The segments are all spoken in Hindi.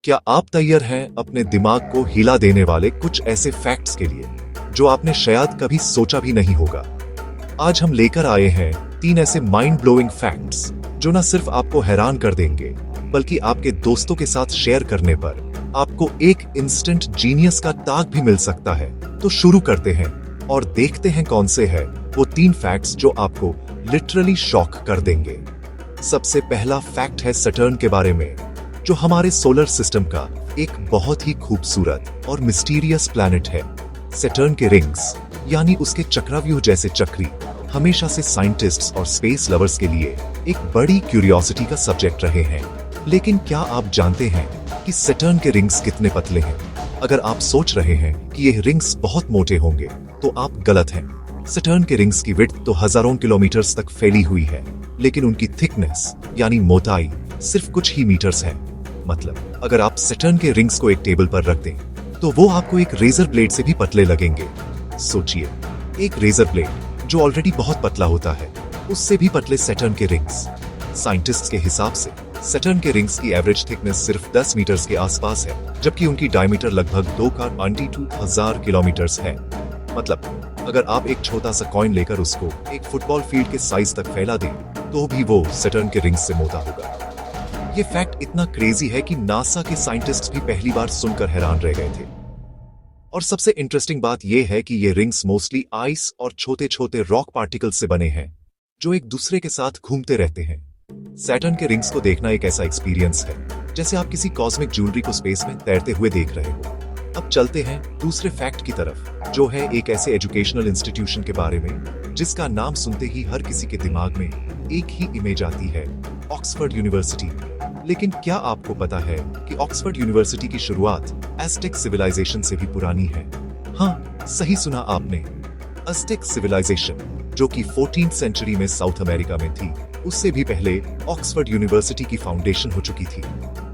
क्या आप तैयार हैं अपने दिमाग को हिला देने वाले कुछ ऐसे फैक्ट्स के लिए जो आपने शायद कभी सोचा भी नहीं होगा। आज हम लेकर आए हैं 3 ऐसे माइंड ब्लोइंग फैक्ट्स जो न सिर्फ आपको हैरान कर देंगे बल्कि आपके दोस्तों के साथ शेयर करने पर आपको एक इंस्टेंट जीनियस का ताग भी मिल सकता है। तो शुरू करते हैं और देखते हैं कौन से हैं वो 3 फैक्ट्स जो आपको लिटरली शॉक कर देंगे। सबसे पहला फैक्ट है सैटर्न के बारे में, जो हमारे सोलर सिस्टम का एक बहुत ही खूबसूरत और मिस्टीरियस प्लैनेट है। सैटर्न के रिंग्स यानी उसके चक्रव्यूह जैसे चक्री हमेशा से साइंटिस्ट्स और स्पेस लवर्स के लिए एक बड़ी क्यूरियोसिटी का सब्जेक्ट रहे हैं। लेकिन क्या आप जानते हैं कि सैटर्न के रिंग्स कितने पतले हैं? अगर आप सोच रहे हैं कि ये रिंग्स बहुत मोटे होंगे तो आप गलत हैं। सैटर्न के रिंग्स की विड्थ तो हजारों किलोमीटर्स तक फैली हुई है, लेकिन उनकी थिकनेस यानी मोटाई सिर्फ कुछ ही मीटर्स है। मतलब अगर आप सैटर्न के रिंग्स को एक टेबल पर रख दें तो वो आपको एक रेजर ब्लेड से भी पतले लगेंगे। सोचिए, एक रेजर ब्लेड जो ऑलरेडी बहुत पतला होता है, उससे भी पतले सैटर्न के रिंग्स। साइंटिस्ट्स के हिसाब से सैटर्न के रिंग्स की एवरेज थिकनेस सिर्फ 10 मीटर्स के आसपास है, जबकि उनकी डायमीटर लगभग 2,22,000 किलोमीटर्स है। मतलब अगर आप एक छोटा सा कॉइन लेकर उसको एक फुटबॉल फील्ड के साइज तक फैला दें तो भी वो सैटर्न के रिंग्स से मोटा होगा। ये फैक्ट इतना क्रेजी है कि नासा के साइंटिस्ट्स भी पहली बार सुनकर हैरान रह गए थे। और सबसे इंटरेस्टिंग बात यह है कि ये रिंग्स मोस्टली आइस और छोटे छोटे रॉक पार्टिकल्स से बने हैं जो एक दूसरे के साथ घूमते रहते हैं। सैटर्न के रिंग्स को देखना एक ऐसा एक्सपीरियंस है जैसे आप किसी कॉस्मिक ज्वेलरी को स्पेस में तैरते हुए देख रहे हो। अब चलते हैं दूसरे फैक्ट की तरफ, जो है एक ऐसे एजुकेशनल इंस्टीट्यूशन के बारे में जिसका नाम सुनते ही हर किसी के दिमाग में एक ही इमेज आती है, ऑक्सफोर्ड यूनिवर्सिटी। लेकिन क्या आपको पता है कि ऑक्सफोर्ड यूनिवर्सिटी की शुरुआत एज़टेक सिविलाइजेशन से भी पुरानी है? हाँ, सही सुना आपने। एज़टेक सिविलाइजेशन, जो कि 14th सेंचुरी में साउथ अमेरिका में थी, उससे भी पहले ऑक्सफोर्ड यूनिवर्सिटी की फाउंडेशन हो चुकी थी।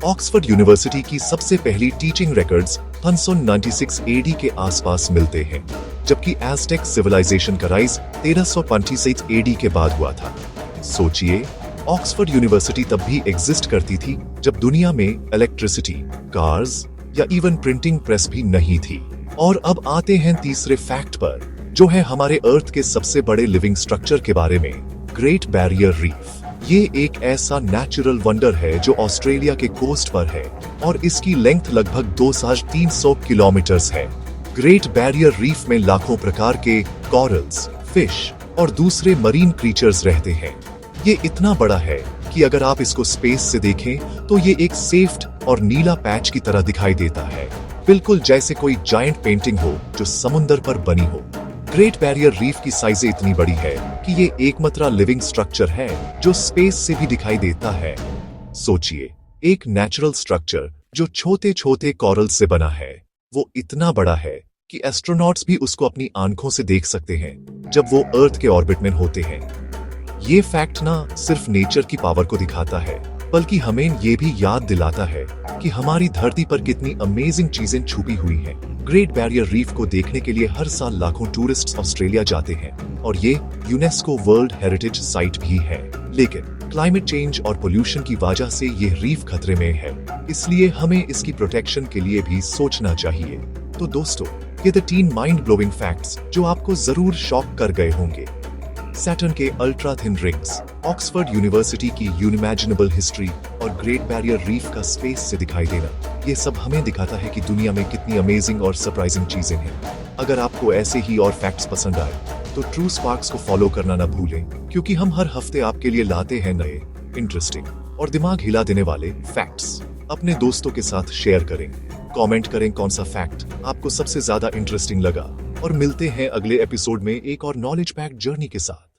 ऑक्सफोर्ड यूनिवर्सिटी की सबसे पहली टीचिंग रिकॉर्ड्स 596 AD के आसपास मिलते हैं, जबकि एज़टेक सिविलाइजेशन का राइज 1326 AD के बाद हुआ था। सोचिए, ऑक्सफोर्ड यूनिवर्सिटी तब भी एग्जिस्ट करती थी जब दुनिया में इलेक्ट्रिसिटी, कार्स या इवन प्रिंटिंग प्रेस भी नहीं थी। और अब आते हैं तीसरे फैक्ट पर, जो है हमारे अर्थ के सबसे बड़े लिविंग स्ट्रक्चर के बारे में, ग्रेट बैरियर रीफ। ये एक ऐसा नेचुरल वंडर है जो ऑस्ट्रेलिया के कोस्ट पर है और इसकी लेंथ लगभग 2,300 किलोमीटर्स है। ग्रेट बैरियर रीफ में लाखों प्रकार के कॉरल्स, फिश और दूसरे मरीन क्रीचर्स रहते हैं। ये इतना बड़ा है कि अगर आप इसको स्पेस से देखें तो ये एक सेफ्ट और नीला पैच की तरह दिखाई देता है, बिल्कुल जैसे कोई जायंट पेंटिंग हो जो समुंदर पर बनी हो। ग्रेट बैरियर रीफ की साइज इतनी बड़ी है कि ये एकमात्र लिविंग स्ट्रक्चर है जो स्पेस से भी दिखाई देता है। सोचिए, एक नेचुरल स्ट्रक्चर जो छोटे छोटे कॉरल से बना है, वो इतना बड़ा है कि एस्ट्रोनॉट्स भी उसको अपनी आंखों से देख सकते हैं जब वो अर्थ के ऑर्बिट में होते हैं। ये फैक्ट ना सिर्फ नेचर की पावर को दिखाता है, बल्कि हमें ये भी याद दिलाता है कि हमारी धरती पर कितनी अमेजिंग चीजें छुपी हुई हैं। ग्रेट बैरियर रीफ को देखने के लिए हर साल लाखों टूरिस्ट्स ऑस्ट्रेलिया जाते हैं और ये यूनेस्को वर्ल्ड हेरिटेज साइट भी है। लेकिन क्लाइमेट चेंज और पोल्यूशन की वजह से ये रीफ खतरे में है, इसलिए हमें इसकी प्रोटेक्शन के लिए भी सोचना चाहिए। तो दोस्तों, ये द 3 माइंड ब्लोइंग फैक्ट्स जो आपको जरूर शॉक कर गए होंगे। सैटर्न के ultra thin rings, Oxford university की यूनिमैजिनेबल हिस्ट्री और ग्रेट बैरियर रीफ का स्पेस से दिखाई देना, ये सब हमें दिखाता है कि दुनिया में कितनी अमेजिंग और सरप्राइजिंग चीजें हैं। अगर आपको ऐसे ही और फैक्ट्स पसंद आए तो ट्रू स्पार्क्स को फॉलो करना ना भूलें, क्योंकि हम हर हफ्ते आपके लिए लाते हैं नए, इंटरेस्टिंग और दिमाग हिला देने वाले फैक्ट्स। अपने दोस्तों के साथ शेयर करें, कमेंट करें कौन सा फैक्ट आपको सबसे ज्यादा इंटरेस्टिंग लगा, और मिलते हैं अगले एपिसोड में एक और नॉलेज पैक्ड जर्नी के साथ।